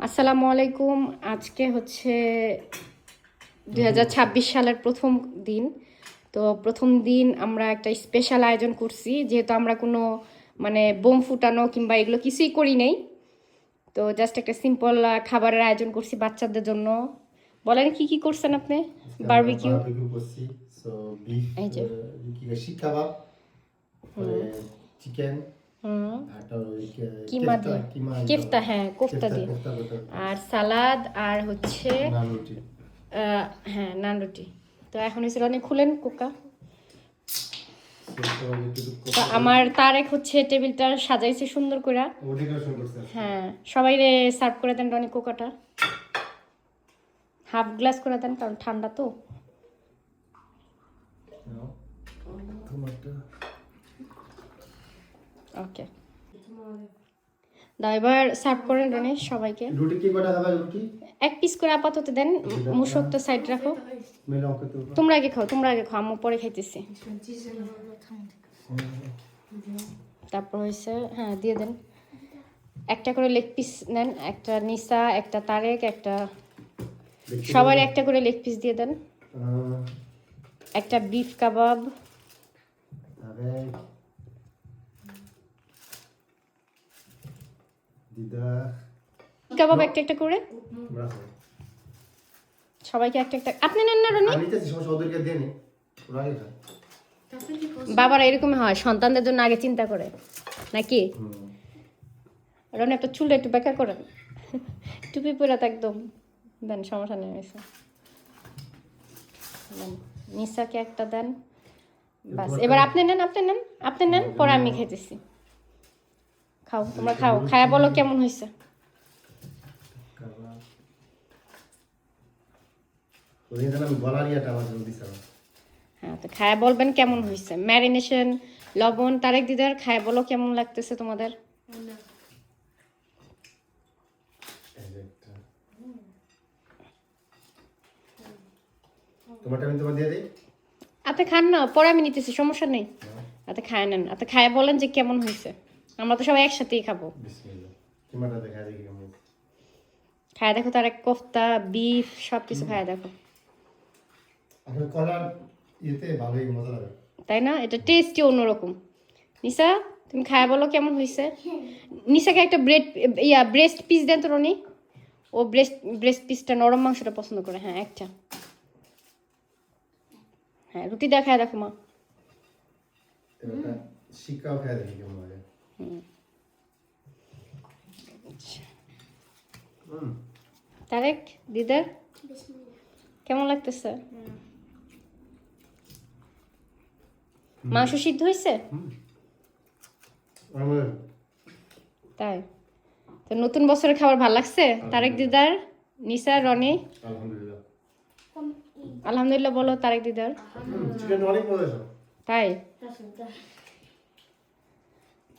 আসসালামু আলাইকুম। আজকে হচ্ছে 2026 সালের প্রথম দিন। তো প্রথম দিন আমরা একটা স্পেশাল আয়োজন করছি, যেহেতু আমরা কোনো মানে বোম ফুটানো কিংবা এগুলো কিছুই করি নাই। তো জাস্ট একটা সিম্পল খাবারের আয়োজন করছি বাচ্চাদের জন্য। বলেন কি কি করছেন আপনি? বারবিকিউ করছি। সো বিফ এই যে শিক কাবাব, পরে চিকেন, হুম আর ওই কিমা দিয়ে কেফতা, হ্যাঁ কোফতা দিয়ে, কোফতা আর সালাদ, আর হচ্ছে নান রুটি। হ্যাঁ নান রুটি। তো এখন হচ্ছে অনেক খুলেন কোকা। তো আমার তারেক হচ্ছে টেবিলটা সাজাইছে সুন্দর করে। হ্যাঁ সবাই রে সার্ভ করে দেন রনি কোকাটা, হাফ গ্লাস করে দেন কারণ ঠান্ডা তো। ওকে দাও, এবার সার্ভ করেন রনি সবাইকে। রুটি কি কটা খাবে? রুটি এক পিস করে আপাতত দেন, মুশকটা সাইড রাখো। তোমরা আগে খাও, তোমরা আগে খাও, আমি পরে খাইতেছি। তারপর হয়েছে হ্যাঁ দিয়ে দেন একটা করে লেগ পিস নেন, একটা নিসা, একটা তারেক, একটা সবার একটা করে লেগ পিস দিয়ে দেন। একটা বিফ কাবাব, কাবাব একটা একটা করে সবাইকে একটা একটা। আপনি নেন না রনি? বাবারা এরকমই হয়, সন্তানদের জন্য আগে চিন্তা করে নাকি? রনি একটা চুলটা একটু বেকার করেন, টুপি পরে তো একদম দেন, সমস্যা নেই। নিসাকে একটা দেন, বাস। এবার আপনি নেন, আপনি নেন, আপনি নেন, পরে আমি খেতেছি। খাও, তোমরা খাও, খায়া বলো কেমন হয়েছে। হ্যাঁ তো খায়া বলবেন কেমন হয়েছে, ম্যারিনেশন, লবণ। তারেক দিদার খায়া বলো কেমন লাগতেছে তোমাদের। আপনি খান না, পরে আমি নিতেছি, সমস্যা নেই। আপনি খায় নেন, আপনি খায়া বলেন যে কেমন হয়েছে। আমরা তো সবাই একসাথেই খাবো। খায়া দেখো, তার এক কোফতা, বিফ সব কিছু খায়া দেখো, তাই না? এটা টেস্টই অন্যরকম। নিসা তুমি খায়া বলো কেমন হয়েছে। নিসাকে একটা ব্রেস্ট পিস দেন তো রনি, ও ব্রেস্ট পিসটা নরম মাংসটা পছন্দ করে। হ্যাঁ একটা, হ্যাঁ রুটি দেখায় দেখো মা। তারেক দিদার কেমন লাগতেছে? মাংস সিদ্ধ হয়েছে? তাই তো নতুন বছরের খাবার ভালো লাগছে তারেক দিদার, নিসা, রনি? আলহামদুলিল্লাহ বলো তারেক দিদার। তাই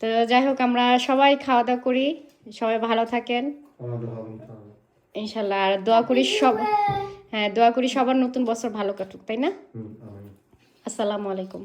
তো যাই হোক, আমরা সবাই খাওয়া দাওয়া করি, সবাই ভালো থাকেন ইনশাল্লাহ। আর দোয়া করি হ্যাঁ দোয়া করি সবার নতুন বছর ভালো কাটুক, তাই না? আসসালামু আলাইকুম।